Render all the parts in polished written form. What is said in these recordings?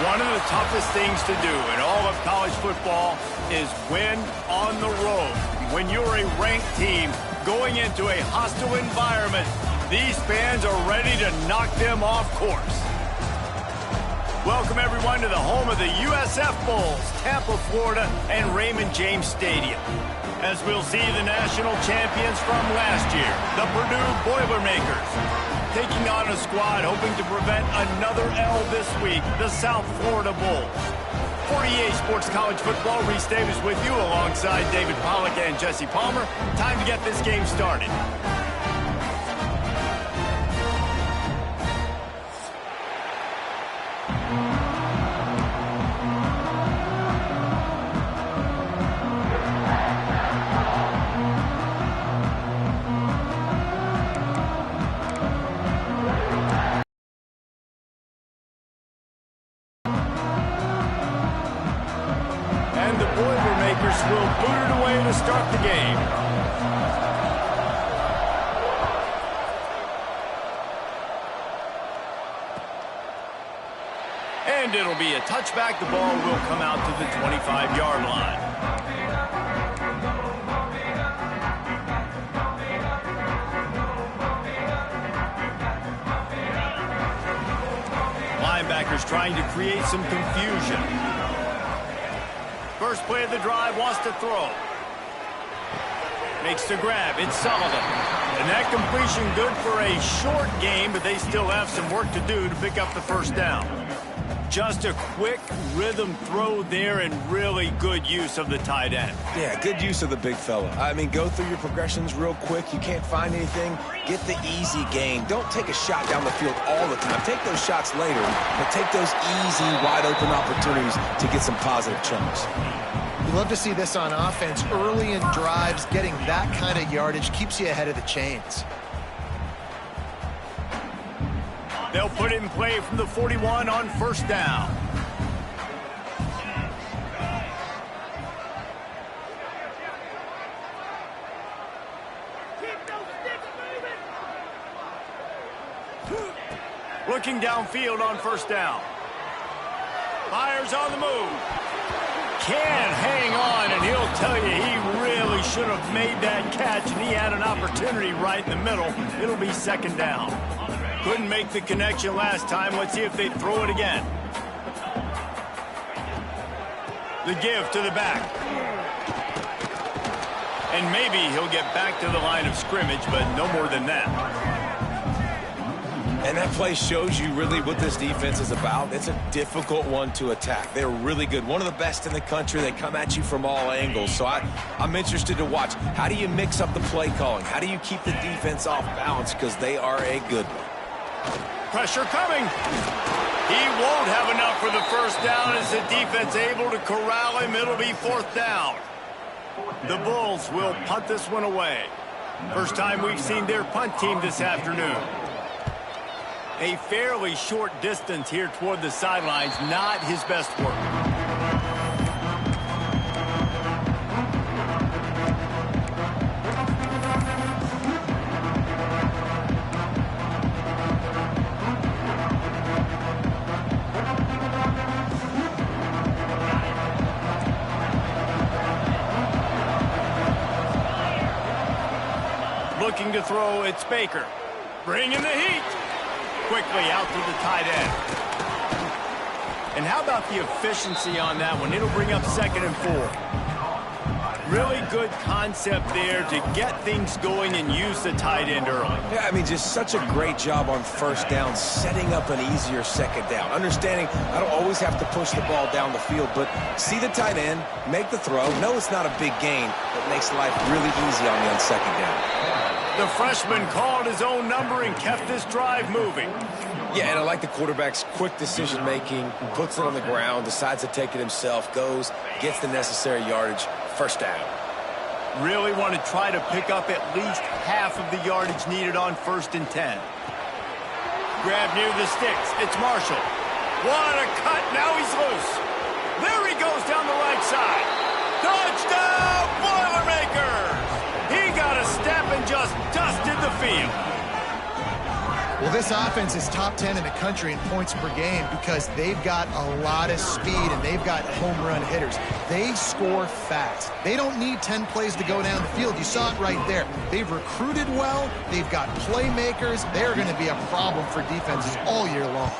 One of the toughest things to do in all of college football is win on the road. When you're a ranked team going into a hostile environment, these fans are ready to knock them off course. Welcome, everyone, to the home of the USF Bulls, Tampa, Florida, and Raymond James Stadium. As we'll see the national champions from last year, the Purdue Boilermakers, taking on a squad hoping to prevent another L this week, the South Florida Bulls. For EA Sports College Football, Reese Davis with you alongside David Pollack and Jesse Palmer. Time to get this game started. And the Boilermakers will boot it away to start the game. And it'll be a touchback. The ball will come out to the 25-yard line. Linebackers trying to create some confusion. First play of the drive, wants to throw. Makes the grab. It's Sullivan. And that completion good for a short game, but they still have some work to do to pick up the first down. Just a quick rhythm throw there and really good use of the tight end. Yeah, good use of the big fella. I mean, go through your progressions real quick. You can't find anything. Get the easy gain. Don't take a shot down the field all the time. Take those shots later, but take those easy, wide-open opportunities to get some positive chunks. You love to see this on offense. Early in drives, getting that kind of yardage keeps you ahead of the chains. They'll put it in play from the 41 on first down. Looking downfield on first down. Fires on the move. Can hang on, and he'll tell you he really should have made that catch, and he had an opportunity right in the middle. It'll be second down. Couldn't make the connection last time. Let's see if they throw it again. The give to the back. And maybe he'll get back to the line of scrimmage, but no more than that. And that play shows you really what this defense is about. It's a difficult one to attack. They're really good. One of the best in the country. They come at you from all angles. So I'm interested to watch. How do you mix up the play calling? How do you keep the defense off balance? Because they are a good one. Pressure coming. He won't have enough for the first down as the defense able to corral him. It'll be fourth down. The Bulls will punt this one away. First time we've seen their punt team this afternoon. A fairly short distance here toward the sidelines. Not his best work. Looking to throw, it's Baker. Bringing the heat. Quickly out to the tight end. And how about the efficiency on that one? It'll bring up second and 4. Really good concept there to get things going and use the tight end early. Yeah, I mean, just such a great job on first down, setting up an easier second down. Understanding I don't always have to push the ball down the field, but see the tight end, make the throw. No, it's not a big gain, but makes life really easy on me on second down. The freshman called his own number and kept this drive moving. Yeah, and I like the quarterback's quick decision-making, puts it on the ground, decides to take it himself, goes, gets the necessary yardage, first down. Really want to try to pick up at least half of the yardage needed on 1st and 10. Grab near the sticks. It's Marshall. What a cut. Now he's loose. There he goes down the right side. Touchdown, Boilermakers! He got a step and just dusted the field. Well, this offense is top 10 in the country in points per game because they've got a lot of speed and they've got home run hitters. They score fast. They don't need 10 plays to go down the field. You saw it right there. They've recruited well. They've got playmakers. They're going to be a problem for defenses all year long.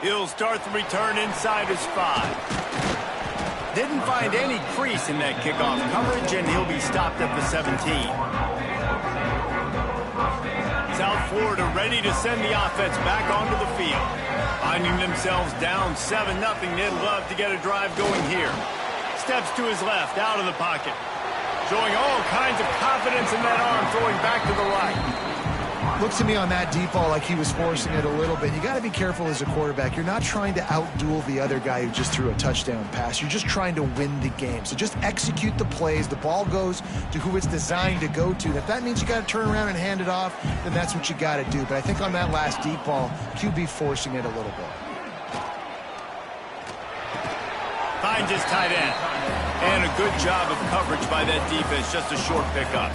He'll start the return inside his 5. Didn't find any crease in that kickoff coverage, and he'll be stopped at the 17. South Florida ready to send the offense back onto the field. Finding themselves down 7-0, they'd love to get a drive going here. Steps to his left, out of the pocket. Showing all kinds of confidence in that arm, throwing back to the right. Looks to me on that deep ball like he was forcing it a little bit. You got to be careful as a quarterback. You're not trying to outduel the other guy who just threw a touchdown pass. You're just trying to win the game. So just execute the plays. The ball goes to who it's designed to go to. If that means you got to turn around and hand it off, then that's what you got to do. But I think on that last deep ball, QB forcing it a little bit. Finds his tight end. And a good job of coverage by that defense. Just a short pickup.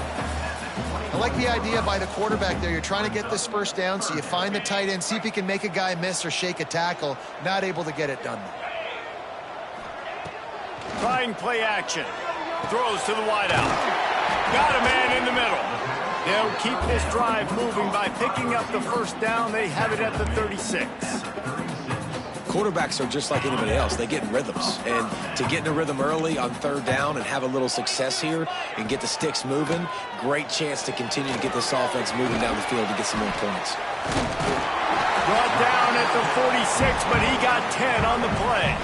I like the idea by the quarterback there. You're trying to get this first down, so you find the tight end, see if he can make a guy miss or shake a tackle. Not able to get it done. Trying play action. Throws to the wideout. Got a man in the middle. They'll keep this drive moving by picking up the first down. They have it at the 36. Quarterbacks are just like anybody else. They get in rhythms. And to get in a rhythm early on third down and have a little success here and get the sticks moving, great chance to continue to get this offense moving down the field to get some more points. Brought down at the 46, but he got 10 on the play.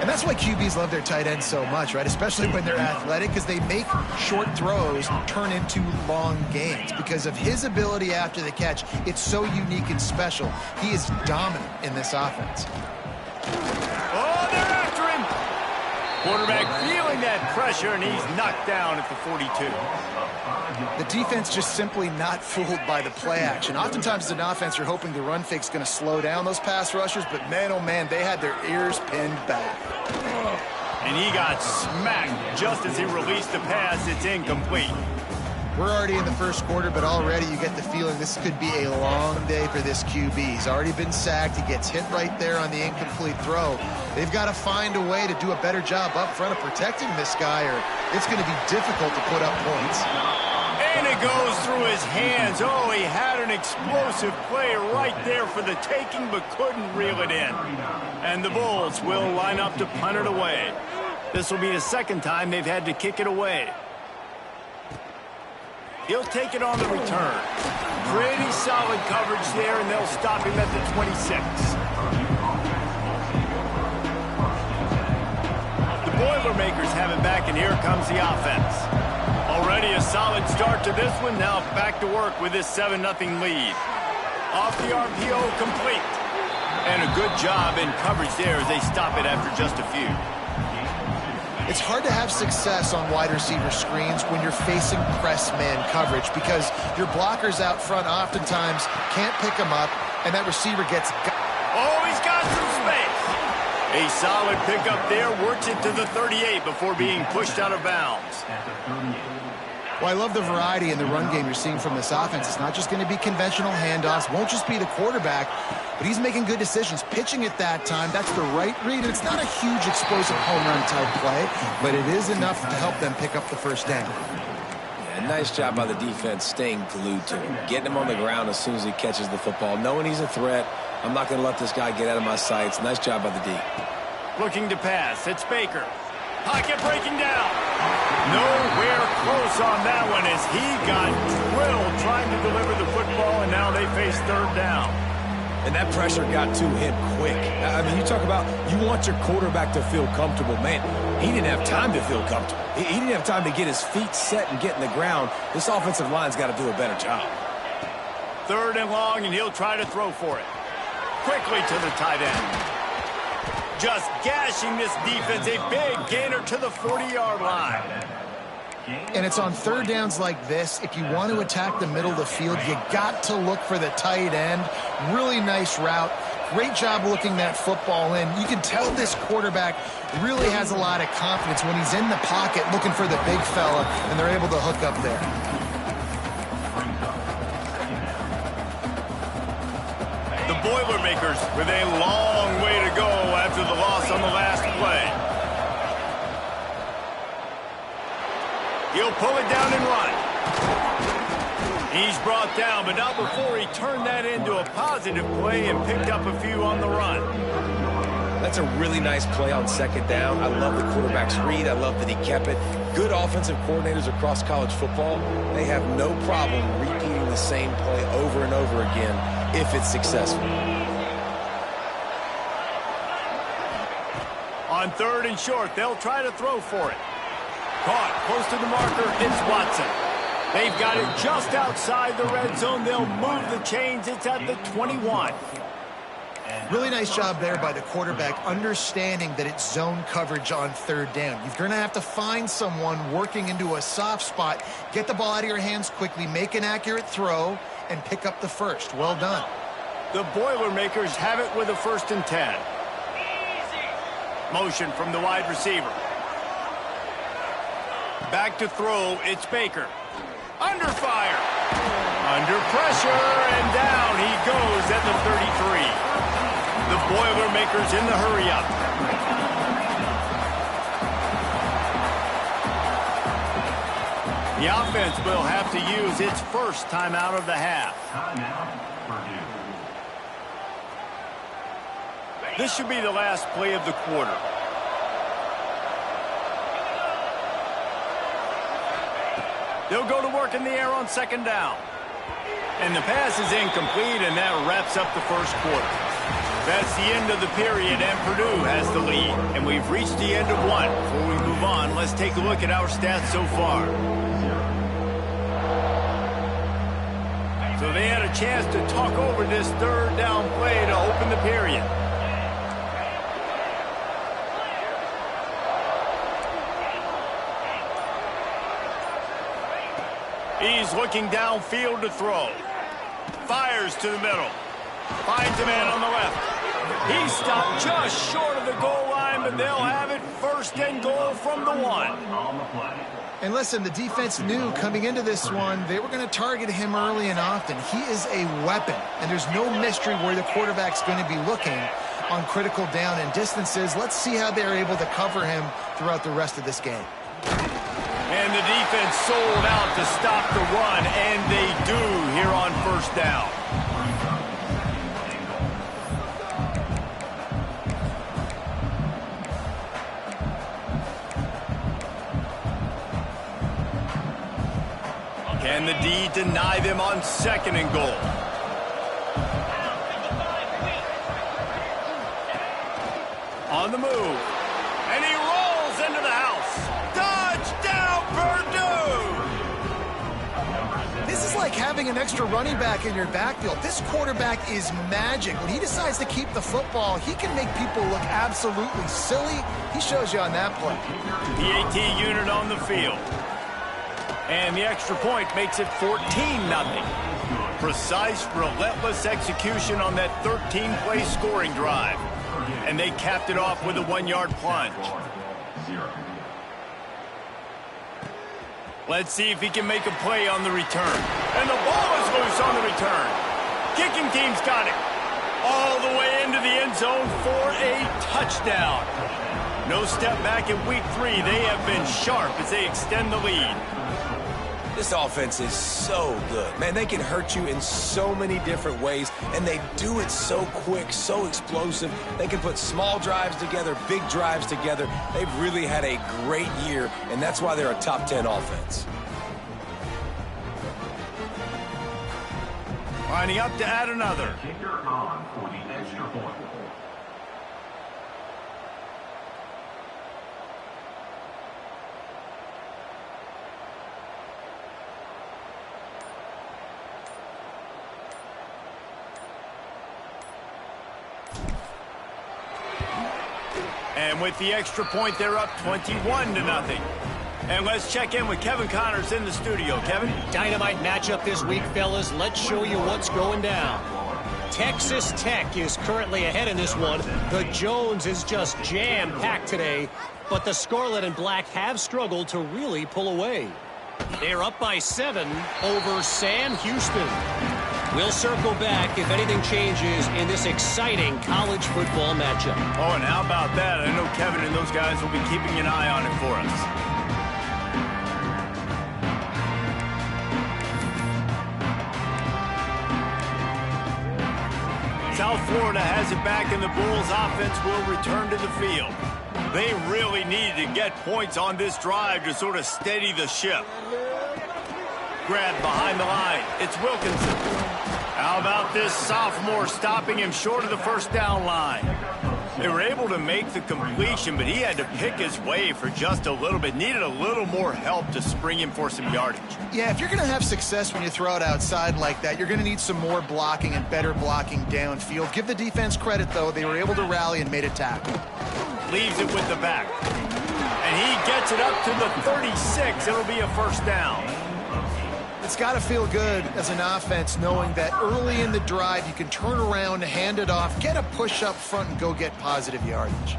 And that's why QBs love their tight ends so much, right? Especially when they're athletic, because they make short throws turn into long gains. Because of his ability after the catch, it's so unique and special. He is dominant in this offense. Oh, they're after him. Quarterback feeling that pressure, and he's knocked down at the 42. The defense just simply not fooled by the play action. Oftentimes as an offense, you're hoping the run fake's going to slow down those pass rushers, but man, oh man, they had their ears pinned back. And he got smacked just as he released the pass. It's incomplete. We're already in the first quarter, but already you get the feeling this could be a long day for this QB. He's already been sacked. He gets hit right there on the incomplete throw. They've got to find a way to do a better job up front of protecting this guy, or it's going to be difficult to put up points. And it goes through his hands. Oh, he had an explosive play right there for the taking, but couldn't reel it in. And the Bulls will line up to punt it away. This will be the second time they've had to kick it away. He'll take it on the return. Pretty solid coverage there, and they'll stop him at the 26. The Boilermakers have it back, and here comes the offense. Already a solid start to this one. Now back to work with this 7-0 lead. Off the RPO, complete. And a good job in coverage there as they stop it after just a few. It's hard to have success on wide receiver screens when you're facing press man coverage because your blockers out front oftentimes can't pick them up, and that receiver gets... Oh, he's got some space. A solid pickup there, works it to the 38 before being pushed out of bounds. Well, I love the variety in the run game you're seeing from this offense. It's not just going to be conventional handoffs, won't just be the quarterback, but he's making good decisions. Pitching at that time, that's the right read. It's not a huge explosive home run type play, but it is enough to help them pick up the first down. Yeah, nice job by the defense staying glued to him, getting him on the ground as soon as he catches the football, knowing he's a threat. I'm not going to let this guy get out of my sights. Nice job by the D. Looking to pass. It's Baker. Pocket breaking down. Nowhere close on that one as he got drilled trying to deliver the football, and now they face third down. And that pressure got to him quick. I mean, you talk about you want your quarterback to feel comfortable. Man, he didn't have time to feel comfortable. He didn't have time to get his feet set and get in the ground. This offensive line's got to do a better job. Third and long, and he'll try to throw for it. Quickly to the tight end. Just gashing this defense. A big gainer to the 40-yard line. And it's on third downs like this. If you want to attack the middle of the field, you got to look for the tight end. Really nice route. Great job looking that football in. You can tell this quarterback really has a lot of confidence when he's in the pocket looking for the big fella, and they're able to hook up there. The Boilermakers with a long way to go after the loss on the last play. He'll pull it down and run. He's brought down, but not before he turned that into a positive play and picked up a few on the run. That's a really nice play on second down. I love the quarterback's read. I love that he kept it. Good offensive coordinators across college football, they have no problem repeating the same play over and over again if it's successful. On 3rd and short, they'll try to throw for it. Caught close to the marker, it's Watson. They've got it just outside the red zone. They'll move the chains. It's at the 21. Really nice job there by the quarterback, understanding that it's zone coverage on 3rd down. You're going to have to find someone working into a soft spot, get the ball out of your hands quickly, make an accurate throw, and pick up the first. Well done. The Boilermakers have it with a 1st and 10. Motion from the wide receiver. Back to throw, it's Baker. Under fire. Under pressure, and down he goes at the 33. The Boilermakers in the hurry-up. The offense will have to use its first timeout of the half. This should be the last play of the quarter. They'll go to work in the air on 2nd down. And the pass is incomplete, and that wraps up the first quarter. That's the end of the period, and Purdue has the lead. And we've reached the end of one. Before we move on, let's take a look at our stats so far. So they had a chance to talk over this 3rd down play to open the period. He's looking downfield to throw. Fires to the middle. Finds a man on the left. He stopped just short of the goal line, but they'll have it 1st and goal from the 1. And listen, the defense knew coming into this one, they were going to target him early and often. He is a weapon, and there's no mystery where the quarterback's going to be looking on critical down and distances. Let's see how they're able to cover him throughout the rest of this game. And the defense sold out to stop the run, and they do here on 1st down. Can the D deny them on 2nd and goal? On the move. And he rolls into the house. Touchdown, Purdue! This is like having an extra running back in your backfield. This quarterback is magic. When he decides to keep the football, he can make people look absolutely silly. He shows you on that play. The AT unit on the field. And the extra point makes it 14-0. Precise, relentless execution on that 13-play scoring drive. And they capped it off with a 1-yard plunge. Let's see if he can make a play on the return. And the ball is loose on the return. Kicking team's got it. All the way into the end zone for a touchdown. No step back in week 3. They have been sharp as they extend the lead. This offense is so good. Man, they can hurt you in so many different ways, and they do it so quick, so explosive. They can put small drives together, big drives together. They've really had a great year, and that's why they're a top 10 offense. Lining up to add another. Kicker on for the extra point. And with the extra point, they're up 21-0. And let's check in with Kevin Connors in the studio. Kevin? Dynamite matchup this week, fellas. Let's show you what's going down. Texas Tech is currently ahead in this one. The Jones is just jam-packed today, but the Scarlet and Black have struggled to really pull away. They're up by 7 over Sam Houston. We'll circle back if anything changes in this exciting college football matchup. Oh, and how about that? I know Kevin and those guys will be keeping an eye on it for us. South Florida has it back, and the Bulls offense will return to the field. They really needed to get points on this drive to sort of steady the ship. Grab behind the line. It's Wilkinson. How about this sophomore stopping him short of the first down line? They were able to make the completion, but he had to pick his way for just a little bit. Needed a little more help to spring him for some yardage. Yeah, if you're going to have success when you throw it outside like that, you're going to need some more blocking and better blocking downfield. Give the defense credit, though. They were able to rally and made a tackle. Leaves it with the back. And he gets it up to the 36. It'll be a first down. It's got to feel good as an offense knowing that early in the drive you can turn around, hand it off, get a push up front, and go get positive yardage.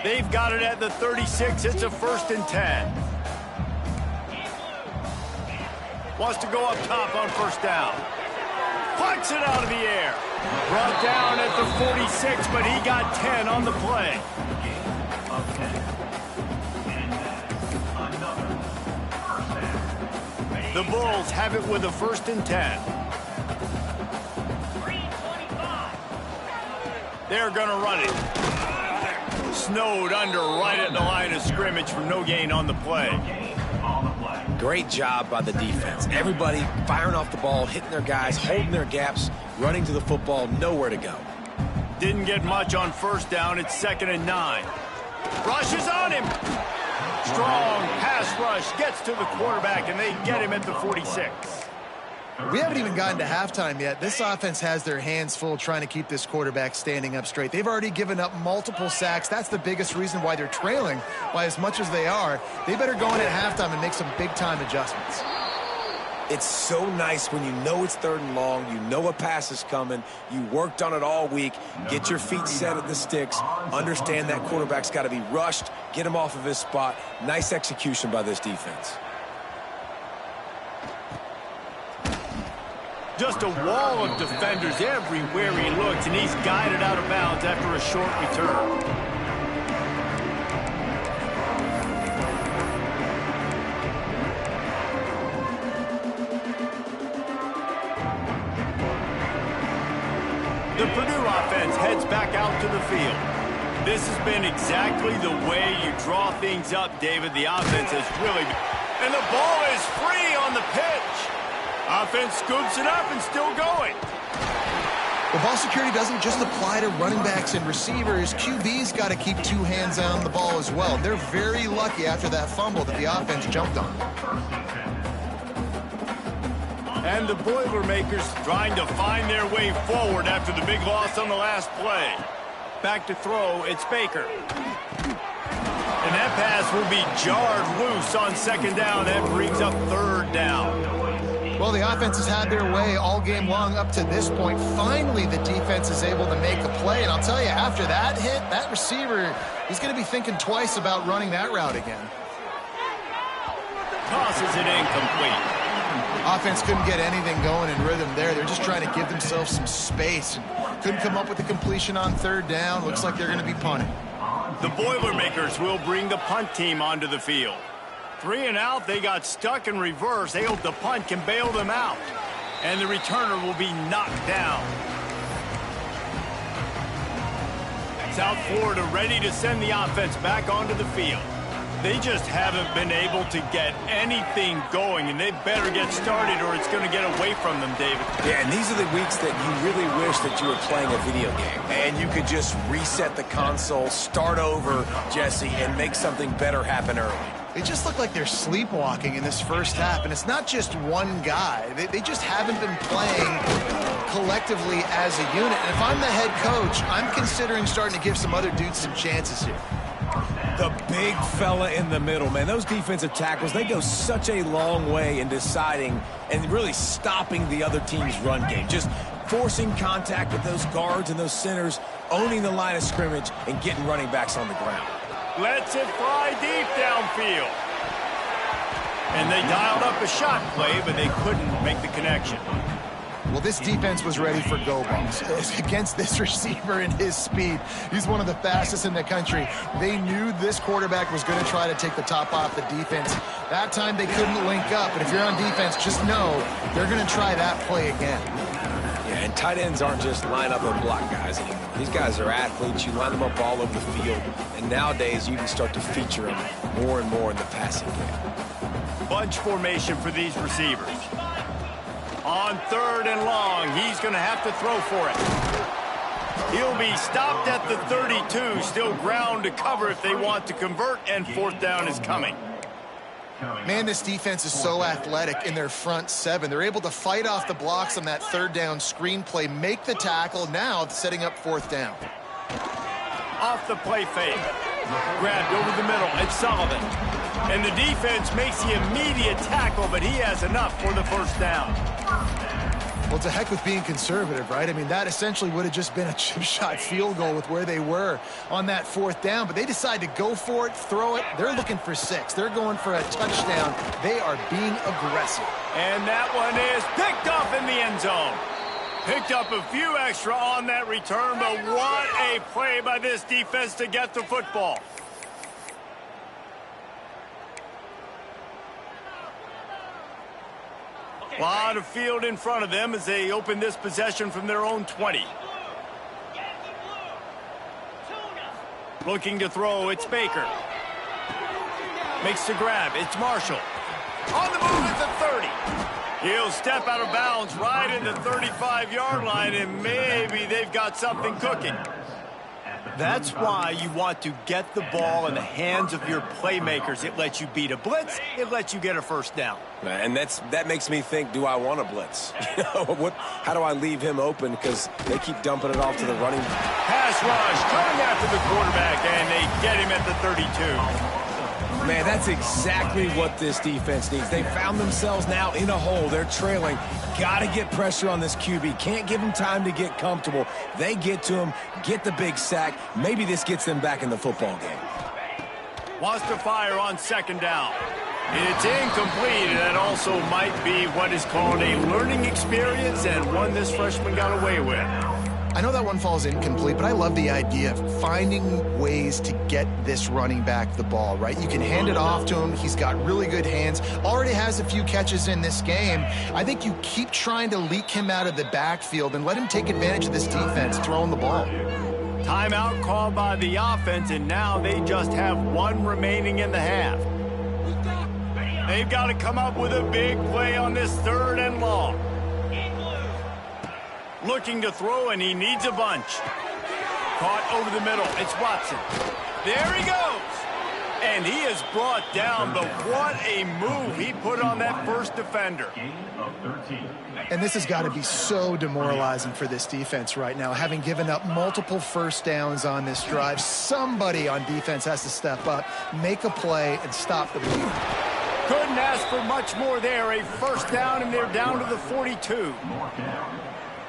They've got it at the 36. It's a 1st and 10. Wants to go up top on first down. Punts it out of the air. Brought down at the 46, but he got 10 on the play. The Bulls have it with a 1st and 10. They're going to run it. Snowed under right at the line of scrimmage for no gain on the play. Great job by the defense. Everybody firing off the ball, hitting their guys, holding their gaps, running to the football, nowhere to go. Didn't get much on first down. It's 2nd and 9. Rushes on him. Strong pass rush gets to the quarterback, and they get him at the 46. We haven't even gotten to halftime yet. This offense has their hands full trying to keep this quarterback standing up straight. They've already given up multiple sacks. That's the biggest reason why they're trailing by as much as they are. They better go in at halftime and make some big-time adjustments. It's so nice when you know it's 3rd and long, you know a pass is coming, you worked on it all week, get your feet set at the sticks, understand that quarterback's got to be rushed, get him off of his spot. Nice execution by this defense. Just a wall of defenders everywhere he looks, and he's guided out of bounds after a short return. The Purdue offense heads back out to the field. This has been exactly the way you draw things up, David. The offense has really been. And the ball is free on the pitch. Offense scoops it up and still going. Well, ball security doesn't just apply to running backs and receivers. QB's got to keep 2 hands on the ball as well. They're very lucky after that fumble that the offense jumped on. And the Boilermakers trying to find their way forward after the big loss on the last play. Back to throw, it's Baker. And that pass will be jarred loose on 2nd down. That brings up 3rd down. Well, the offense has had their way all game long up to this point. Finally, the defense is able to make a play. And I'll tell you, after that hit, that receiver, he's going to be thinking twice about running that route again. Tosses it incomplete. Offense couldn't get anything going in rhythm there. They're just trying to give themselves some space. Couldn't come up with the completion on 3rd down. Looks like they're going to be punting. The Boilermakers will bring the punt team onto the field. 3 and out, they got stuck in reverse. They hope the punt can bail them out. And the returner will be knocked down. South Florida ready to send the offense back onto the field. They just haven't been able to get anything going, and they better get started or it's going to get away from them, David. Yeah, and these are the weeks that you really wish that you were playing a video game and you could just reset the console, start over, Jesse, and make something better happen early. They just look like they're sleepwalking in this first half, and it's not just one guy. They just haven't been playing collectively as a unit. And if I'm the head coach, I'm considering starting to give some other dudes some chances here. The big fella in the middle, man. Those defensive tackles, they go such a long way in deciding and really stopping the other team's run game. Just forcing contact with those guards and those centers, owning the line of scrimmage, and getting running backs on the ground. Lets it fly deep downfield. And they dialed up a shot play, but they couldn't make the connection. Well, this defense was ready for go balls against this receiver and his speed. He's one of the fastest in the country. They knew this quarterback was going to try to take the top off the defense. That time they couldn't link up, but if you're on defense, just know they're going to try that play again. Yeah, and tight ends aren't just line up and block guys anymore. These guys are athletes. You line them up all over the field, and nowadays you can start to feature them more and more in the passing game. Bunch formation for these receivers. On 3rd and long, he's going to have to throw for it. He'll be stopped at the 32, still ground to cover if they want to convert, and 4th down is coming. Man, this defense is so athletic in their front 7. They're able to fight off the blocks on that 3rd down screen play, make the tackle, now setting up 4th down. Off the play fake. Grabbed over the middle. It's Sullivan. And the defense makes the immediate tackle, but he has enough for the 1st down. Well, it's a heck with being conservative, right? I mean, that essentially would have just been a chip shot field goal with where they were on that 4th down, but they decide to go for it, throw it. They're looking for 6. They're going for a touchdown. They are being aggressive. And that one is picked off in the end zone. Picked up a few extra on that return, but what a play by this defense to get the football. A lot of field in front of them as they open this possession from their own 20. Looking to throw, it's Baker. Makes the grab, it's Marshall. On the move at the 30. He'll step out of bounds right in the 35-yard line, and maybe they've got something cooking. That's why you want to get the ball in the hands of your playmakers. It lets you beat a blitz. It lets you get a 1st down. And that makes me think, do I want a blitz? How do I leave him open? Because they keep dumping it off to the running. Pass rush coming after the quarterback, and they get him at the 32. Man, that's exactly what this defense needs. They found themselves now in a hole. They're trailing. Got to get pressure on this QB. Can't give him time to get comfortable. They get to him, get the big sack. Maybe this gets them back in the football game. Wants to fire on 2nd down. It's incomplete, and that also might be what is called a learning experience, and one this freshman got away with. I know that one falls incomplete, but I love the idea of finding ways to get this running back the ball, right? You can hand it off to him. He's got really good hands. Already has a few catches in this game. I think you keep trying to leak him out of the backfield and let him take advantage of this defense throwing the ball. Timeout called by the offense, and now they just have 1 remaining in the half. They've got to come up with a big play on this 3rd and long. Looking to throw, and he needs a bunch. Caught over the middle. It's Watson. There he goes. And he is brought down, but what a move he put on that first defender. And this has got to be so demoralizing for this defense right now, having given up multiple 1st downs on this drive. Somebody on defense has to step up, make a play, and stop the bleed. Couldn't ask for much more there. A 1st down, and they're down to the 42.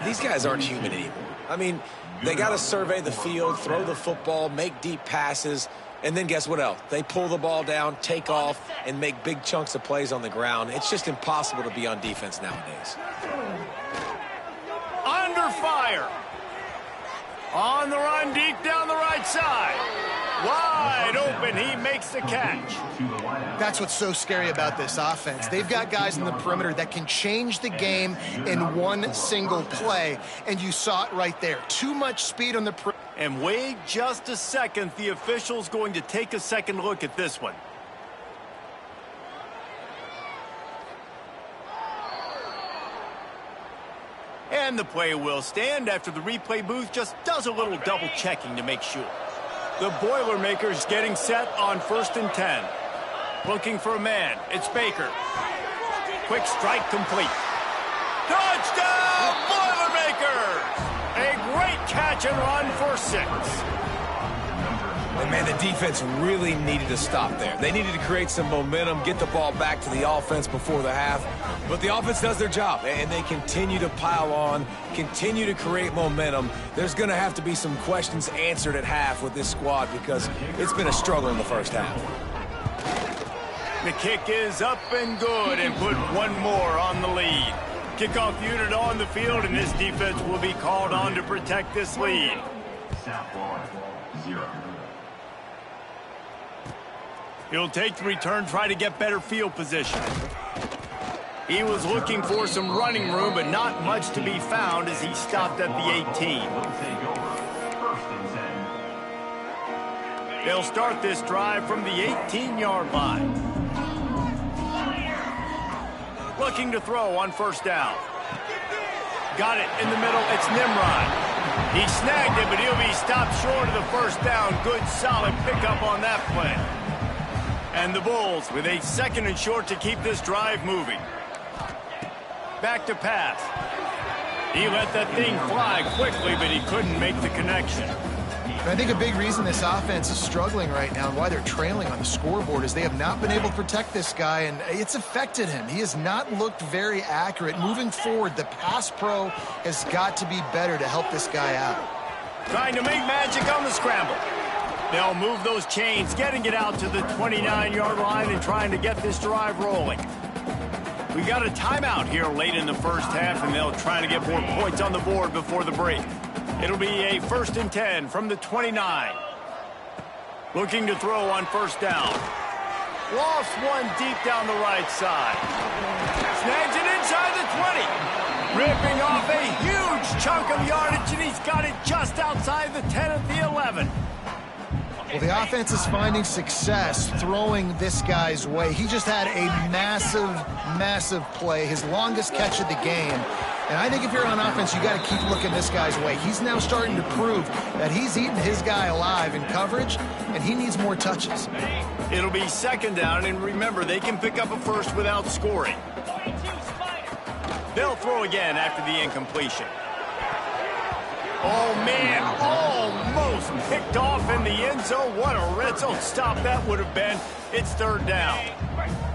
These guys aren't human anymore. I mean, they got to survey the field, throw the football, make deep passes, and then guess what else? They pull the ball down, take off, and make big chunks of plays on the ground. It's just impossible to be on defense nowadays. Under fire. On the run, deep down the right side. Wide open, he makes the catch. That's what's so scary about this offense. They've got guys in the perimeter that can change the game in one single play, and you saw it right there. Too much speed on the perimeter. And wait just a second, the official's going to take a second look at this one. And the play will stand after the replay booth just does a little double checking to make sure. The Boilermakers getting set on 1st and 10. Looking for a man. It's Baker. Quick strike complete. Touchdown, Boilermakers! A great catch and run for 6. And, man, the defense really needed to stop there. They needed to create some momentum, get the ball back to the offense before the half. But the offense does their job, and they continue to pile on, continue to create momentum. There's going to have to be some questions answered at half with this squad because it's been a struggle in the first half. The kick is up and good and put one more on the lead. Kickoff unit on the field, and this defense will be called on to protect this lead. South Florida, 0. He'll take the return, try to get better field position. He was looking for some running room, but not much to be found as he stopped at the 18. Will take over. 1st and 10. They'll start this drive from the 18-yard line. Looking to throw on 1st down. Got it in the middle. It's Nimrod. He snagged it, but he'll be stopped short of the 1st down. Good, solid pickup on that play. And the Bulls with a 2nd and short to keep this drive moving. Back to pass. He let that thing fly quickly, but he couldn't make the connection. I think a big reason this offense is struggling right now and why they're trailing on the scoreboard is they have not been able to protect this guy, and it's affected him. He has not looked very accurate. Moving forward, the pass pro has got to be better to help this guy out. Trying to make magic on the scramble. They'll move those chains, getting it out to the 29-yard line and trying to get this drive rolling. We got a timeout here late in the first half, and they'll try to get more points on the board before the break. It'll be a 1st and 10 from the 29. Looking to throw on 1st down. Lost one deep down the right side. Snags it inside the 20. Ripping off a huge chunk of yardage, and he's got it just outside the 10 at the 11. Well, the offense is finding success throwing this guy's way. He just had a massive, massive play, his longest catch of the game. And I think if you're on offense, you got to keep looking this guy's way. He's now starting to prove that he's eating his guy alive in coverage, and he needs more touches. It'll be 2nd down, and remember, they can pick up a 1st without scoring. They'll throw again after the incompletion. Oh, man, almost picked off in the end zone. What a red zone stop that would have been. It's 3rd down.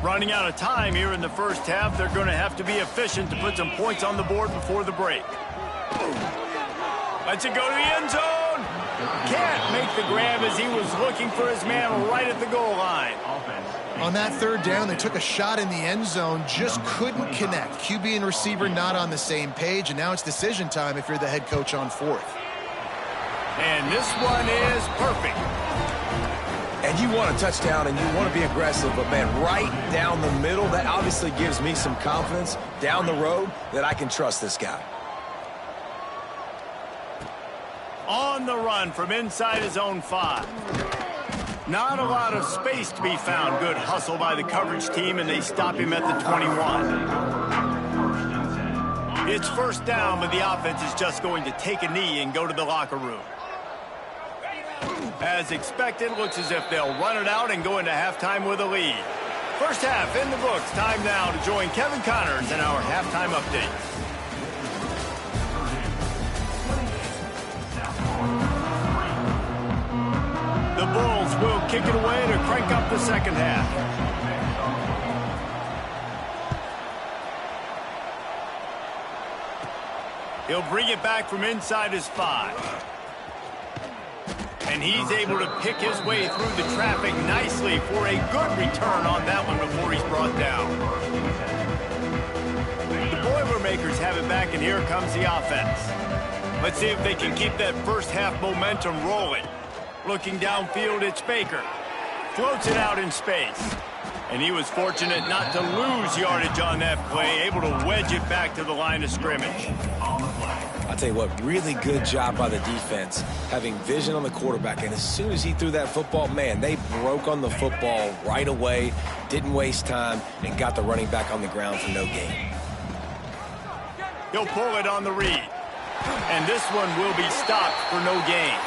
Running out of time here in the first half. They're going to have to be efficient to put some points on the board before the break. Lets it go to the end zone. Can't make the grab as he was looking for his man right at the goal line. On that 3rd down, they took a shot in the end zone, just couldn't connect. QB and receiver not on the same page, and now it's decision time if you're the head coach on 4th. And this one is perfect. And you want a touchdown and you want to be aggressive, but, man, right down the middle, that obviously gives me some confidence down the road that I can trust this guy. On the run from inside his own 5. Not a lot of space to be found. Good hustle by the coverage team, and they stop him at the 21. It's 1st down, but the offense is just going to take a knee and go to the locker room. As expected, looks as if they'll run it out and go into halftime with a lead. First half in the books. Time now to join Kevin Connors in our halftime update. The Bulls will kick it away to crank up the second half. He'll bring it back from inside his 5. And he's able to pick his way through the traffic nicely for a good return on that one before he's brought down. The Boilermakers have it back, and here comes the offense. Let's see if they can keep that first half momentum rolling. Looking downfield, it's Baker. Floats it out in space. And he was fortunate not to lose yardage on that play, able to wedge it back to the line of scrimmage. I'll tell you what, really good job by the defense, having vision on the quarterback. And as soon as he threw that football, man, they broke on the football right away, didn't waste time, and got the running back on the ground for no gain. He'll pull it on the read. And this one will be stopped for no gain.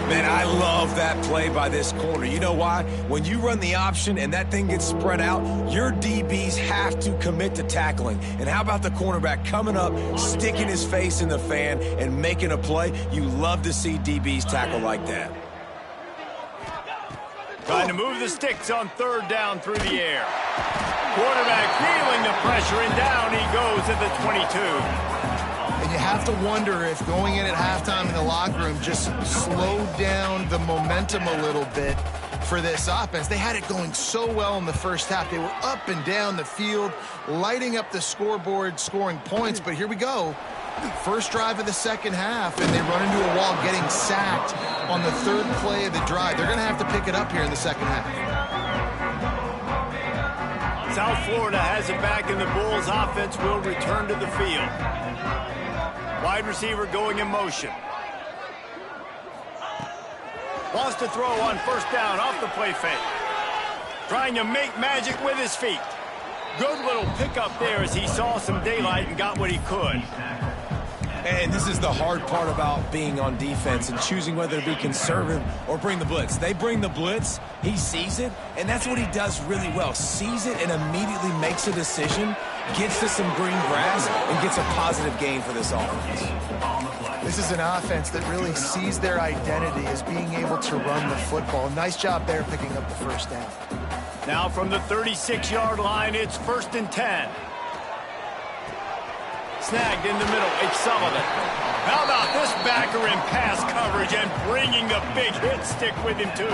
Man, I love that play by this corner. You know why? When you run the option and that thing gets spread out, your DBs have to commit to tackling. And how about the cornerback coming up, sticking his face in the fan, and making a play? You love to see DBs tackle like that. Trying to move the sticks on third down through the air. Quarterback feeling the pressure, and down he goes at the 22. And you have to wonder if going in at halftime in the locker room just slowed down the momentum a little bit for this offense. They had it going so well in the first half. They were up and down the field, lighting up the scoreboard, scoring points. But here we go. First drive of the second half, and they run into a wall, getting sacked on the third play of the drive. They're going to have to pick it up here in the second half. South Florida has it back, and the Bulls offense will return to the field. Wide receiver going in motion. Wants to throw on first down off the play fake. Trying to make magic with his feet. Good little pickup there as he saw some daylight and got what he could. And this is the hard part about being on defense and choosing whether to be conservative or bring the blitz. They bring the blitz, he sees it, and that's what he does really well. Sees it and immediately makes a decision, gets to some green grass, and gets a positive gain for this offense. This is an offense that really sees their identity as being able to run the football. Nice job there picking up the first down. Now from the 36-yard line, it's 1st and 10. Snagged in the middle, it's Sullivan. How about this backer in pass coverage and bringing the big hit stick with him too?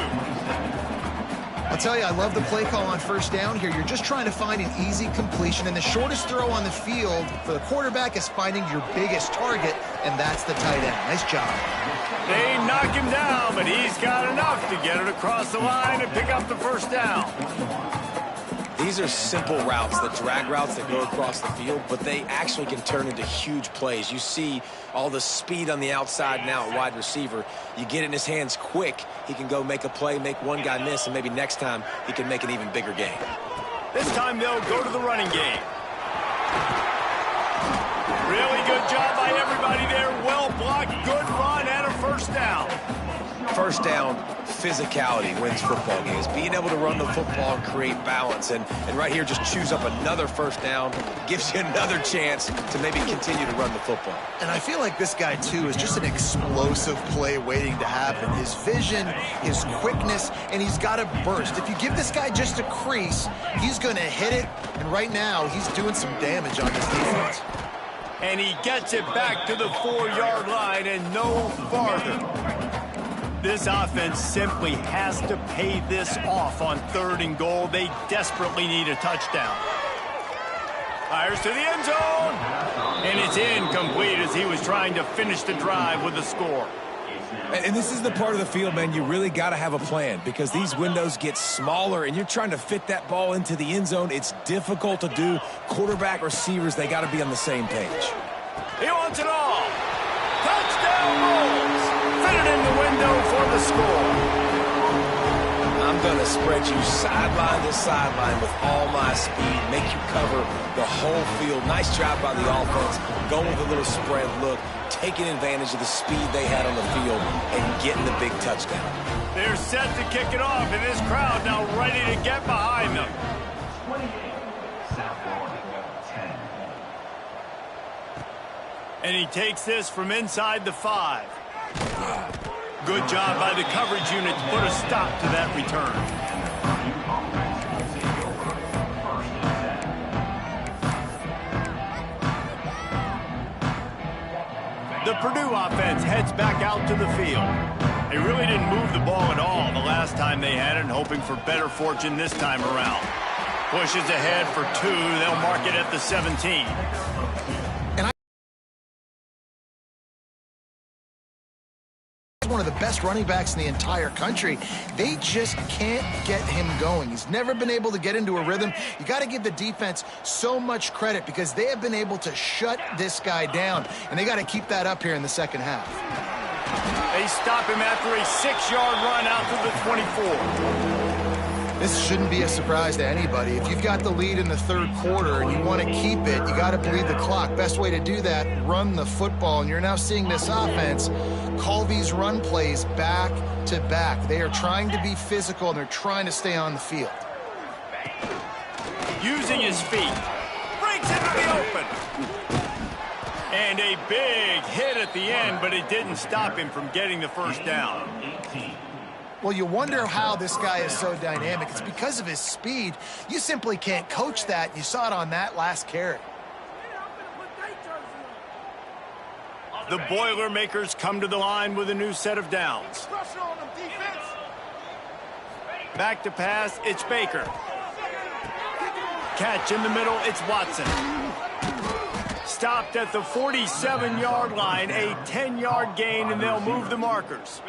I'll tell you, I love the play call on first down here. You're just trying to find an easy completion, and the shortest throw on the field for the quarterback is finding your biggest target, and that's the tight end. Nice job. They knock him down, but he's got enough to get it across the line and pick up the first down. These are simple routes, the drag routes that go across the field, but they actually can turn into huge plays. You see all the speed on the outside now at wide receiver. You get it in his hands quick, he can go make a play, make one guy miss, and maybe next time he can make an even bigger gain. This time they'll go to the running game. Really good job by everybody there. Well blocked, good run, and a first down. First down, physicality wins football games. Being able to run the football and create balance. And right here, just choose up another first down. Gives you another chance to maybe continue to run the football. And I feel like this guy, too, is just an explosive play waiting to happen. His vision, his quickness, and he's got a burst. If you give this guy just a crease, he's going to hit it. And right now, he's doing some damage on this defense. And he gets it back to the 4-yard line and no farther. This offense simply has to pay this off on 3rd and goal. They desperately need a touchdown. Fires to the end zone. And it's incomplete as he was trying to finish the drive with a score. And this is the part of the field, man, you really got to have a plan because these windows get smaller and you're trying to fit that ball into the end zone. It's difficult to do. Quarterback, receivers, they got to be on the same page. He wants it all. Touchdown Bulls. Fit it in the window for the score. I'm going to spread you sideline to sideline with all my speed, make you cover the whole field. Nice job by the offense, going with a little spread look, taking advantage of the speed they had on the field and getting the big touchdown. They're set to kick it off, and this crowd now ready to get behind them. 28, South Florida, 10. And he takes this from inside the 5. Good job by the coverage unit to put a stop to that return. The Purdue offense heads back out to the field. They really didn't move the ball at all the last time they had it, and hoping for better fortune this time around. Pushes ahead for 2. They'll mark it at the 17. One of the best running backs in the entire country. They just can't get him going. He's never been able to get into a rhythm. You got to give the defense so much credit because they have been able to shut this guy down, and they got to keep that up here in the second half. They stop him after a 6-yard run out to the 24. This shouldn't be a surprise to anybody. If you've got the lead in the 3rd quarter and you want to keep it, you got to bleed the clock. Best way to do that, run the football. And you're now seeing this offense call these run plays back to back. They are trying to be physical, and they're trying to stay on the field. Using his feet. Breaks into the open. And a big hit at the end, but it didn't stop him from getting the first down. Well, you wonder how this guy is so dynamic. It's because of his speed. You simply can't coach that. You saw it on that last carry. The Boilermakers come to the line with a new set of downs. Back to pass, it's Baker. Catch in the middle, it's Watson. Stopped at the 47-yard line, a 10-yard gain, and they'll move the markers.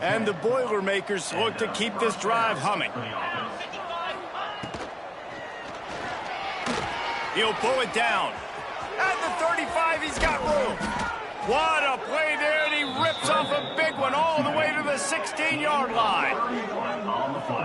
And the Boilermakers look to keep this drive humming. He'll pull it down. At the 35, he's got room. What a play there, and he rips off a big one all the way to the 16-yard line.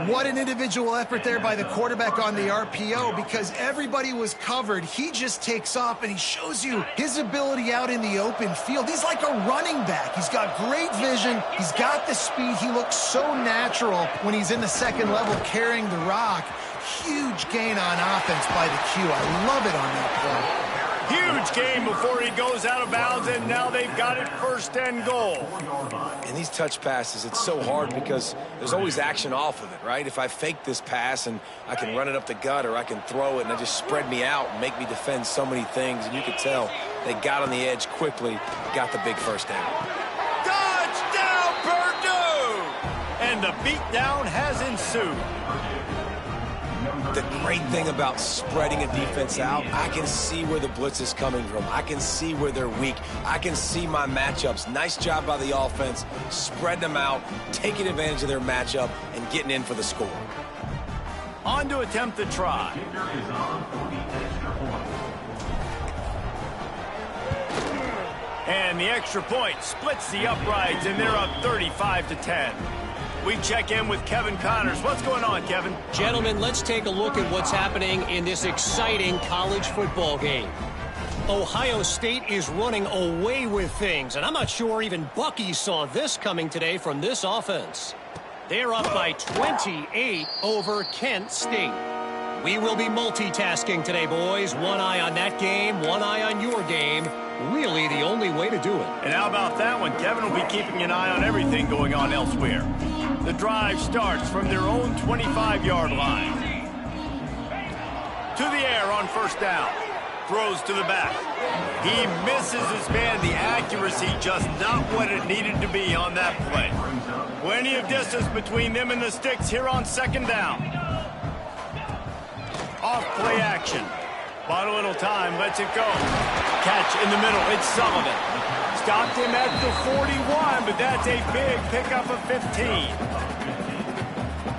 What an individual effort there by the quarterback on the RPO, because everybody was covered. He just takes off, and he shows you his ability out in the open field. He's like a running back. He's got great vision. He's got the speed. He looks so natural when he's in the second level carrying the rock. Huge gain on offense by the Q. I love it on that play. Huge gain before he goes out of bounds, and now they've got it first and goal. And these touch passes, it's so hard because there's always action off of it, right? If I fake this pass and I can run it up the gut, or I can throw it and they just spread me out and make me defend so many things, and you could tell they got on the edge quickly, got the big first down. Touchdown, Purdue! And the beatdown has ensued. The great thing about spreading a defense out, I can see where the blitz is coming from. I can see where they're weak. I can see my matchups. Nice job by the offense, spreading them out, taking advantage of their matchup, and getting in for the score. On to attempt the try. And the extra point splits the uprights, and they're up 35-10. We check in with Kevin Connors. What's going on, Kevin? Gentlemen, let's take a look at what's happening in this exciting college football game. Ohio State is running away with things, and I'm not sure even Bucky saw this coming today from this offense. They're up by 28 over Kent State. We will be multitasking today, boys. One eye on that game, one eye on your game. Really the only way to do it. And how about that one? Kevin will be keeping an eye on everything going on elsewhere. The drive starts from their own 25-yard line. To the air on first down. Throws to the back. He misses his man. The accuracy just not what it needed to be on that play. Plenty of distance between them and the sticks here on second down. Off play action. Bought a little time, lets it go. Catch in the middle, it's Sullivan. Stopped him at the 41, but that's a big pickup of 15.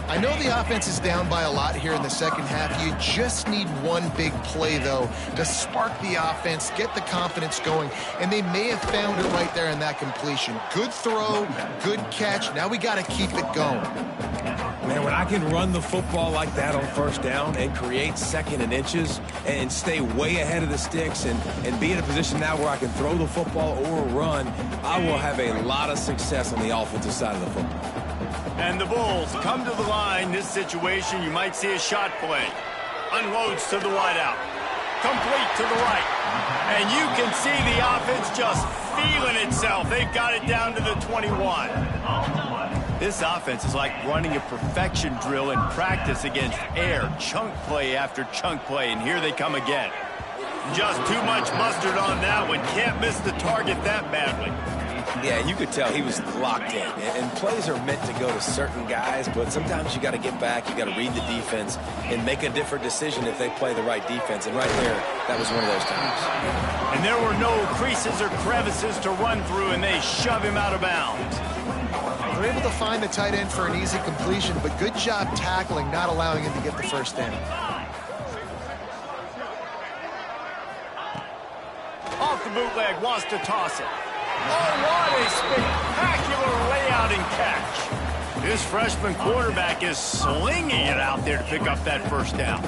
I know the offense is down by a lot here in the second half. You just need one big play, though, to spark the offense, get the confidence going, and they may have found it right there in that completion. Good throw, good catch. Now we got to keep it going. Man, when I can run the football like that on first down and create second and inches and stay way ahead of the sticks and be in a position now where I can throw the football or run, I will have a lot of success on the offensive side of the football. And the Bulls come to the line. This situation, you might see a shot play. Unloads to the wideout. Complete to the right. And you can see the offense just feeling itself. They've got it down to the 21. This offense is like running a perfection drill in practice against air. Chunk play after chunk play, and here they come again. Just too much mustard on that one. Can't miss the target that badly. Yeah, you could tell he was locked in. And plays are meant to go to certain guys, but sometimes you got to get back, you got to read the defense, and make a different decision if they play the right defense. And right there, that was one of those times. And there were no creases or crevices to run through, and they shove him out of bounds. They're able to find the tight end for an easy completion, but good job tackling, not allowing him to get the first down. Off the bootleg, wants to toss it. Oh, what a spectacular layout and catch. This freshman quarterback is slinging it out there to pick up that first down.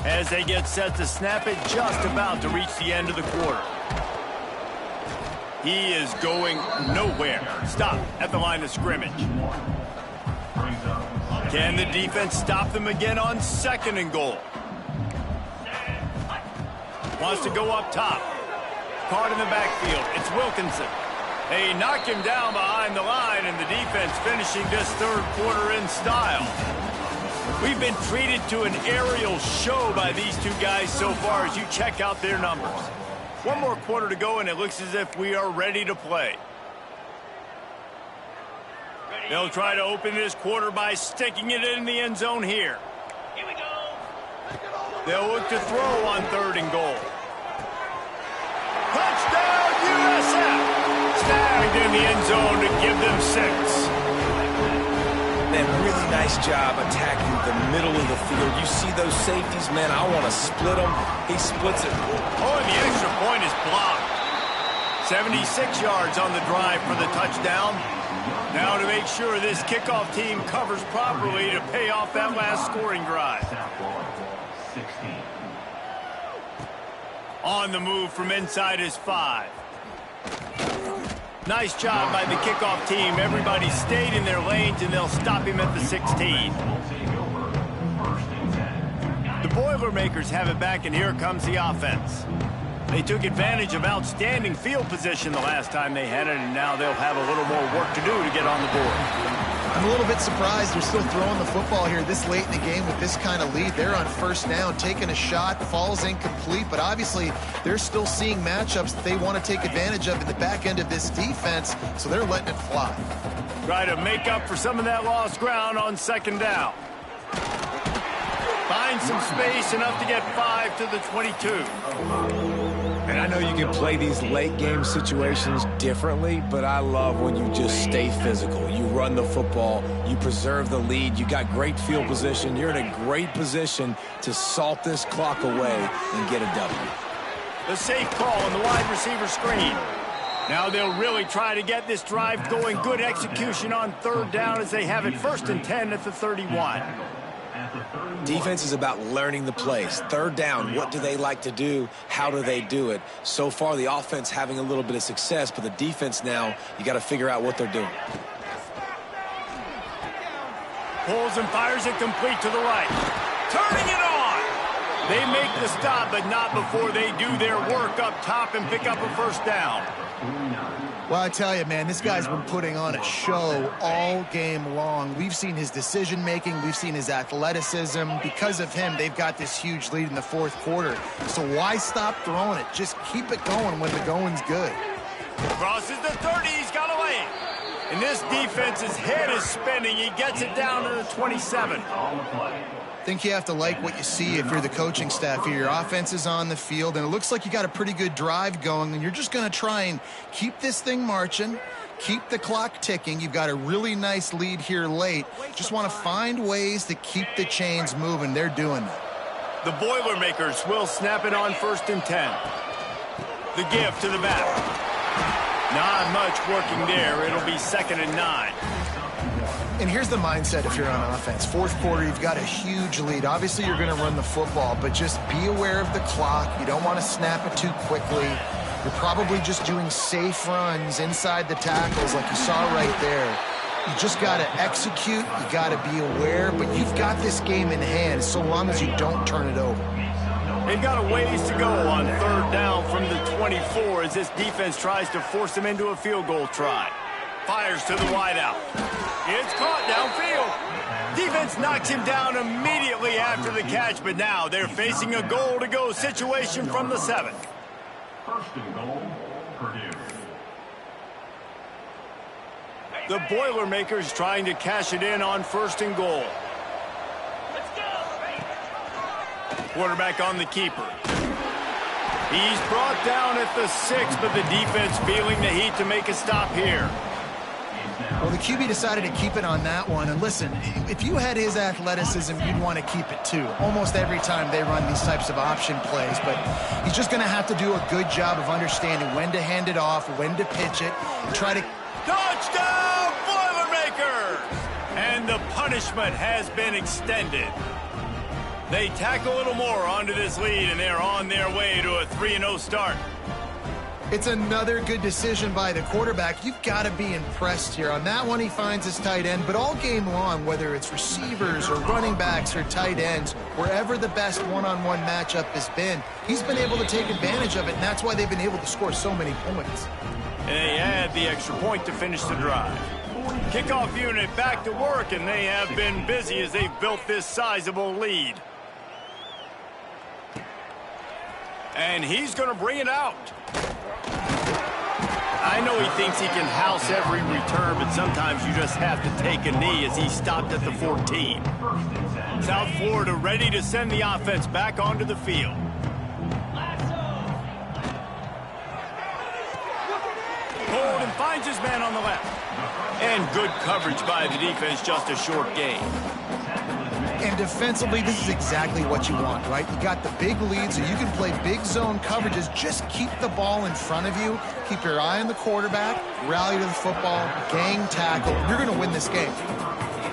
As they get set to snap it, just about to reach the end of the quarter. He is going nowhere. Stop at the line of scrimmage. Can the defense stop them again on second and goal? Wants to go up top. Caught in the backfield. It's Wilkinson. They knocked him down behind the line, and the defense finishing this third quarter in style. We've been treated to an aerial show by these two guys so far as you check out their numbers. One more quarter to go, and it looks as if we are ready to play. They'll try to open this quarter by sticking it in the end zone here. Here we go. They'll look to throw on 3rd and goal. Touchdown, USF! Snagged in the end zone to give them 6. Man, really nice job attacking the middle of the field. You see those safeties, man, I want to split them. He splits it. Oh, and the extra point is blocked. 76 yards on the drive for the touchdown. Now to make sure this kickoff team covers properly to pay off that last scoring drive. On the move from inside is 5. Nice job by the kickoff team. Everybody stayed in their lanes, and they'll stop him at the 16. The Boilermakers have it back, and here comes the offense. They took advantage of outstanding field position the last time they had it, and now they'll have a little more work to do to get on the board. I'm a little bit surprised they're still throwing the football here this late in the game with this kind of lead. They're on 1st down, taking a shot, falls incomplete, but obviously they're still seeing matchups that they want to take advantage of in the back end of this defense, so they're letting it fly. Try to make up for some of that lost ground on 2nd down. Find some space, enough to get 5 to the 22. And I know you can play these late game situations differently, but I love when you just stay physical. You run the football, you preserve the lead, you got great field position, you're in a great position to salt this clock away and get a W. The safe call on the wide receiver screen. Now they'll really try to get this drive going. Good execution on 3rd down as they have it 1st and 10 at the 31. Defense is about learning the plays. 3rd down, what do they like to do? How do they do it? So far, the offense having a little bit of success, but the defense now, you got to figure out what they're doing. Pulls and fires it complete to the right. Turning it on! They make the stop, but not before they do their work up top and pick up a 1st down. Well, I tell you, man, this guy's been putting on a show all game long. We've seen his decision-making. We've seen his athleticism. Because of him, they've got this huge lead in the 4th quarter. So why stop throwing it? Just keep it going when the going's good. Crosses the 30. He's got away. And this defense's head is spinning. He gets it down to the 27. I think you have to like what you see if you're the coaching staff here. Your offense is on the field, and it looks like you got a pretty good drive going, and you're just going to try and keep this thing marching, keep the clock ticking. You've got a really nice lead here late. Just want to find ways to keep the chains moving. They're doing that. The Boilermakers will snap it on 1st and 10. The give to the back. Not much working there. It'll be 2nd and 9. And here's the mindset if you're on offense. 4th quarter, you've got a huge lead. Obviously, you're going to run the football, but just be aware of the clock. You don't want to snap it too quickly. You're probably just doing safe runs inside the tackles like you saw right there. You just got to execute. You got to be aware, but you've got this game in hand so long as you don't turn it over. They've got a ways to go on 3rd down from the 24 as this defense tries to force them into a field goal try. Fires to the wideout. It's caught downfield. Defense knocks him down immediately after the catch, but now they're facing a goal-to-go situation from the 7. 1st and goal, Purdue. The Boilermakers trying to cash it in on 1st and goal. Let's go. Quarterback on the keeper. He's brought down at the 6, but the defense feeling the heat to make a stop here. Well, the QB decided to keep it on that one. And listen, if you had his athleticism, you'd want to keep it too. Almost every time they run these types of option plays. But he's just going to have to do a good job of understanding when to hand it off, when to pitch it, and try to... Touchdown, Boilermakers! And the punishment has been extended. They tack a little more onto this lead, and they're on their way to a 3-0 start. It's another good decision by the quarterback. You've got to be impressed here. On that one, he finds his tight end, but all game long, whether it's receivers or running backs or tight ends, wherever the best one-on-one matchup has been, he's been able to take advantage of it, and that's why they've been able to score so many points. And they add the extra point to finish the drive. Kickoff unit back to work, and they have been busy as they've built this sizable lead. And he's going to bring it out. I know he thinks he can house every return, but sometimes you just have to take a knee as he stopped at the 14. South Florida ready to send the offense back onto the field. Hold and finds his man on the left. And good coverage by the defense, just a short gain. And defensively, this is exactly what you want, right? You got the big lead, so you can play big zone coverages. Just keep the ball in front of you. Keep your eye on the quarterback. Rally to the football. Gang tackle. You're going to win this game.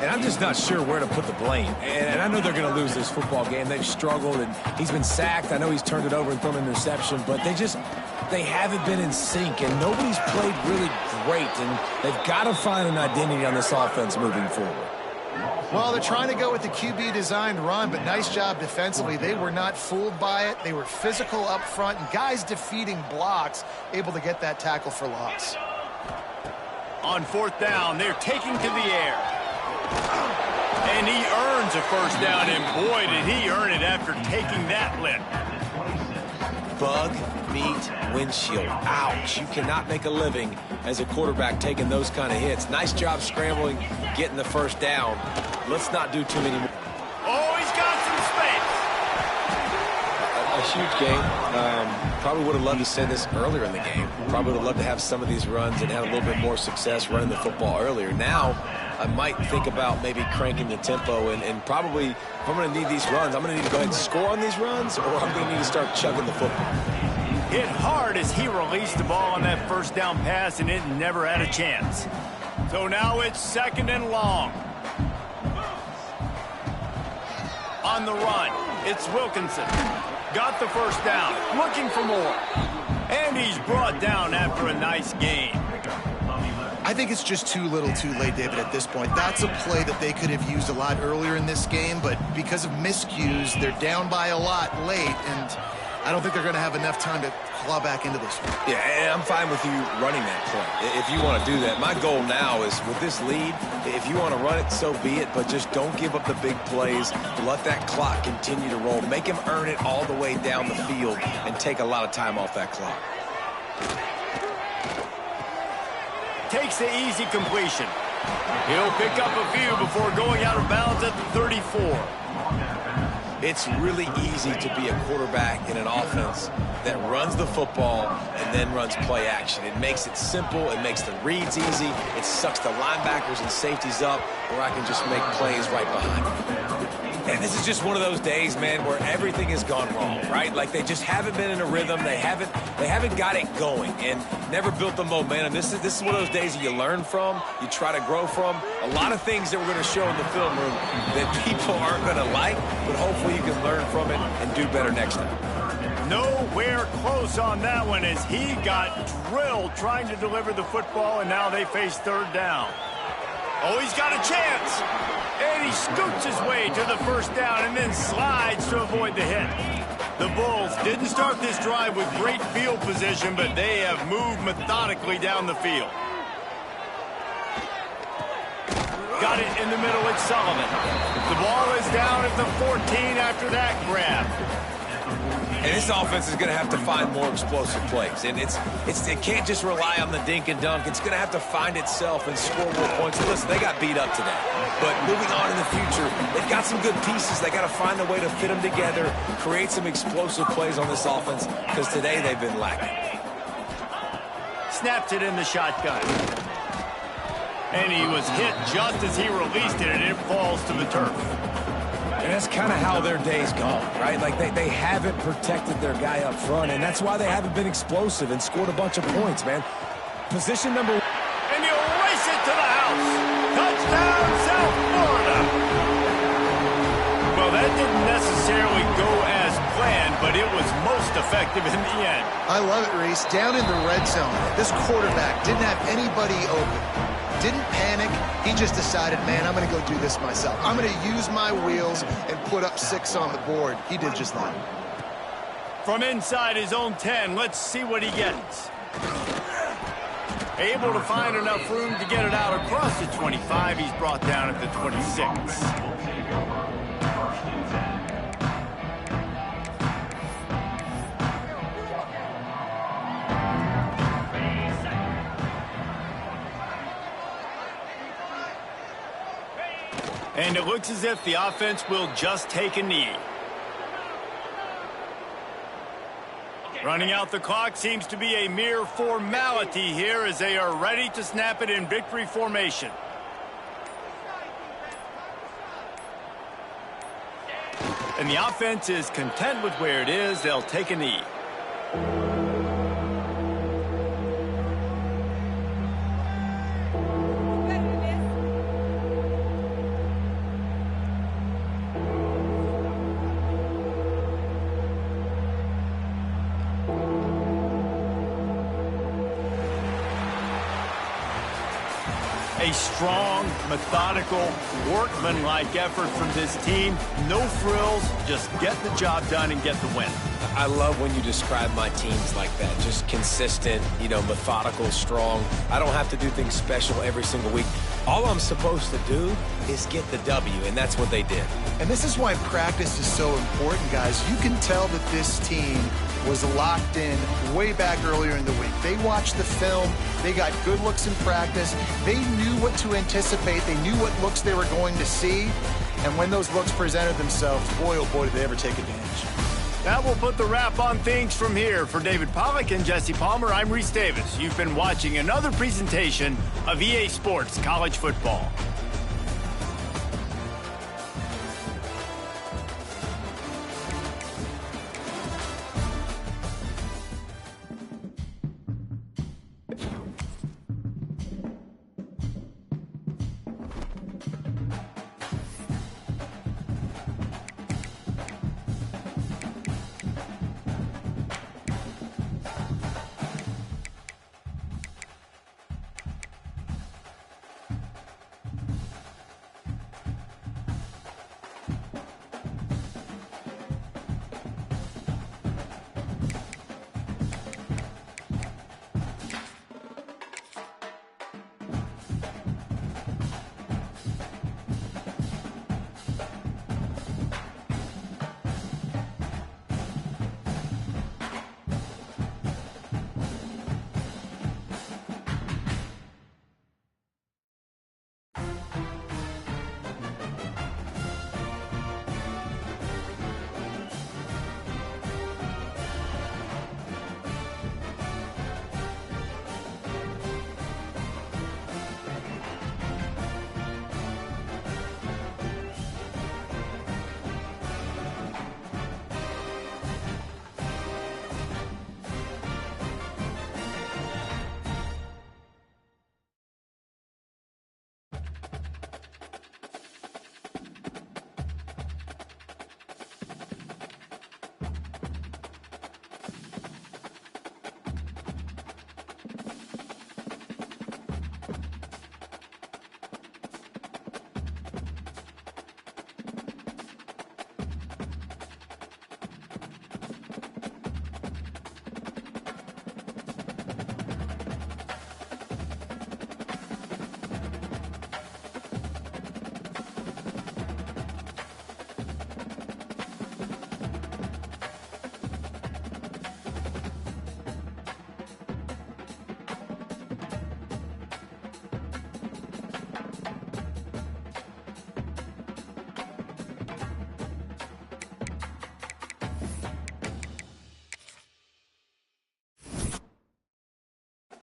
And I'm just not sure where to put the blame. And I know they're going to lose this football game. They've struggled, and he's been sacked. I know he's turned it over and thrown an interception, but they haven't been in sync, and nobody's played really great. And they've got to find an identity on this offense moving forward. Well, they're trying to go with the QB-designed run, but nice job defensively. They were not fooled by it. They were physical up front, and guys defeating blocks, able to get that tackle for loss. On fourth down, they're taking to the air. And he earns a first down, and boy, did he earn it after taking that lick. Bug, meat, windshield. Ouch. You cannot make a living as a quarterback taking those kind of hits. Nice job scrambling, getting the first down. Let's not do too many more. Oh, he's got some space. A huge game. Probably would have loved to say this earlier in the game. Probably would have loved to have some of these runs and have a little bit more success running the football earlier. Now, I might think about maybe cranking the tempo and probably, if I'm going to need these runs, I'm going to need to go ahead and score on these runs, or I'm going to need to start chugging the football. Hit hard as he released the ball on that first down pass, and it never had a chance. So now it's second and long. On the run, it's Wilkinson. Got the first down, looking for more. And he's brought down after a nice gain. I think it's just too little too late, David, at this point. That's a play that they could have used a lot earlier in this game, but because of miscues, they're down by a lot late, and I don't think they're going to have enough time to claw back into this one. Yeah, and I'm fine with you running that play if you want to do that. My goal now is with this lead, if you want to run it, so be it, but just don't give up the big plays. Let that clock continue to roll. Make him earn it all the way down the field and take a lot of time off that clock. Takes the easy completion. He'll pick up a few before going out of bounds at the 34. It's really easy to be a quarterback in an offense that runs the football and then runs play action. It makes it simple. It makes the reads easy. It sucks the linebackers and safeties up where I can just make plays right behind them. And this is just one of those days, man, where everything has gone wrong, right? Like they just haven't been in a rhythm. They haven't got it going and never built the momentum. This is one of those days that you learn from, you try to grow from. A lot of things that we're going to show in the film room that people aren't going to like, but hopefully you can learn from it and do better next time. Nowhere close on that one as he got drilled trying to deliver the football, and now they face third down. Oh, he's got a chance. And he scoots his way to the first down and then slides to avoid the hit. The Bulls didn't start this drive with great field position, but they have moved methodically down the field. Got it in the middle with Sullivan. The ball is down at the 14 after that grab. And this offense is going to have to find more explosive plays. And it can't just rely on the dink and dunk. It's going to have to find itself and score more points. And listen, they got beat up today. But moving on in the future, they've got some good pieces. They got to find a way to fit them together, create some explosive plays on this offense, because today they've been lacking. Snaps it in the shotgun. And he was hit just as he released it, and it falls to the turf. And that's kind of how their day's gone, right? Like they haven't protected their guy up front, and that's why they haven't been explosive and scored a bunch of points, man. Position number 1. And he'll race it to the house. Touchdown, South Florida. Well, that didn't necessarily go as planned, but it was most effective in the end. I love it, Reese. Down in the red zone, this quarterback didn't have anybody open. Didn't panic. He just decided, man, I'm going to go do this myself. I'm going to use my wheels and put up 6 on the board. He did just that. From inside his own 10, let's see what he gets. Able to find enough room to get it out across the 25. He's brought down at the 26. And it looks as if the offense will just take a knee. Running out the clock seems to be a mere formality here as they are ready to snap it in victory formation. And the offense is content with where it is. They'll take a knee. A strong, methodical, workmanlike effort from this team. No frills, just get the job done and get the win. I love when you describe my teams like that. Just consistent, methodical, strong. I don't have to do things special every single week. All I'm supposed to do is get the W, and that's what they did. And this is why practice is so important, guys. You can tell that this team was locked in way back earlier in the week. They watched the film. They got good looks in practice. They knew what to anticipate. They knew what looks they were going to see. And when those looks presented themselves, boy, oh boy, did they ever take advantage. That will put the wrap on things from here. For David Pollack and Jesse Palmer, I'm Reese Davis. You've been watching another presentation of EA Sports College Football.